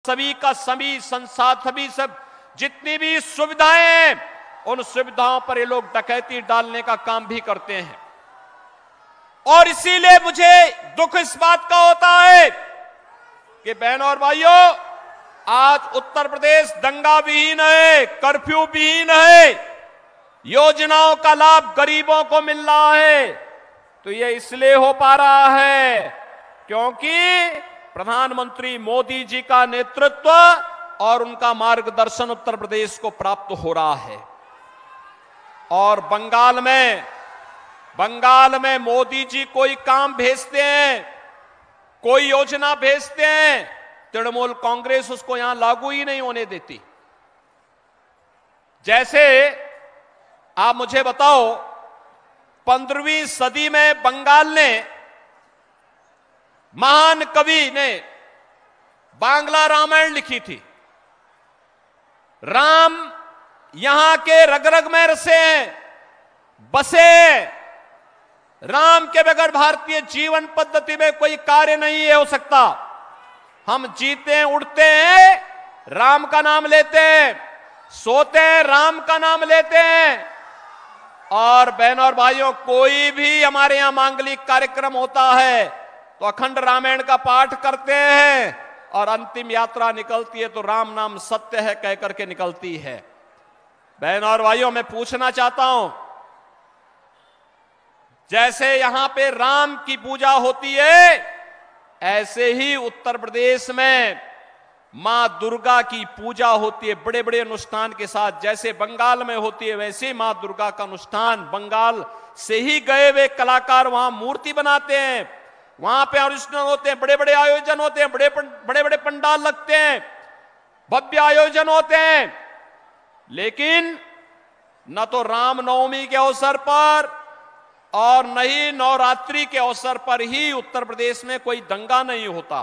सभी का सभी संसाधन सब जितनी भी सुविधाएं हैं, उन सुविधाओं पर ये लोग डकैती डालने का काम भी करते हैं। और इसीलिए मुझे दुख इस बात का होता है कि बहनों और भाइयों, आज उत्तर प्रदेश दंगा विहीन है, कर्फ्यू विहीन है, योजनाओं का लाभ गरीबों को मिल रहा है। तो ये इसलिए हो पा रहा है क्योंकि प्रधानमंत्री मोदी जी का नेतृत्व और उनका मार्गदर्शन उत्तर प्रदेश को प्राप्त हो रहा है। और बंगाल में मोदी जी कोई काम भेजते हैं, कोई योजना भेजते हैं, तृणमूल कांग्रेस उसको यहां लागू ही नहीं होने देती। जैसे आप मुझे बताओ, 15वीं सदी में बंगाल ने, महान कवि ने बांग्ला रामायण लिखी थी। राम यहां के रग रग में रसे बसे। राम के बगैर भारतीय जीवन पद्धति में कोई कार्य नहीं हो सकता। हम जीते हैं, उठते हैं, राम का नाम लेते हैं, सोते हैं, राम का नाम लेते हैं। और बहनों और भाइयों, कोई भी हमारे यहां मांगलिक कार्यक्रम होता है तो अखंड रामायण का पाठ करते हैं और अंतिम यात्रा निकलती है तो राम नाम सत्य है कह करके निकलती है। बहनों और भाइयों, मैं पूछना चाहता हूं, जैसे यहां पे राम की पूजा होती है, ऐसे ही उत्तर प्रदेश में मां दुर्गा की पूजा होती है बड़े बड़े अनुष्ठान के साथ। जैसे बंगाल में होती है, वैसे ही मां दुर्गा का अनुष्ठान, बंगाल से ही गए हुए कलाकार वहां मूर्ति बनाते हैं, वहां पे अनुष्ठान होते हैं, बड़े बड़े आयोजन होते हैं, बड़े बड़े पंडाल लगते हैं, भव्य आयोजन होते हैं। लेकिन न तो रामनवमी के अवसर पर और न ही नवरात्रि के अवसर पर ही उत्तर प्रदेश में कोई दंगा नहीं होता।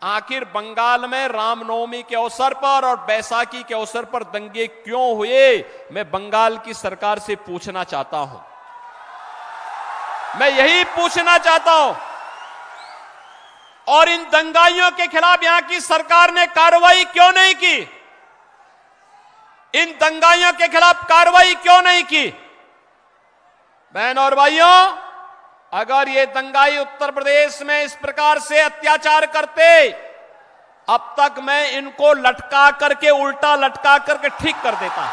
आखिर बंगाल में रामनवमी के अवसर पर और बैसाखी के अवसर पर दंगे क्यों हुए, मैं बंगाल की सरकार से पूछना चाहता हूं। मैं यही पूछना चाहता हूं। और इन दंगाइयों के खिलाफ यहां की सरकार ने कार्रवाई क्यों नहीं की? इन दंगाइयों के खिलाफ कार्रवाई क्यों नहीं की? बहनों और भाइयों, अगर ये दंगाई उत्तर प्रदेश में इस प्रकार से अत्याचार करते, अब तक मैं इनको लटका करके, उल्टा लटका करके ठीक कर देता।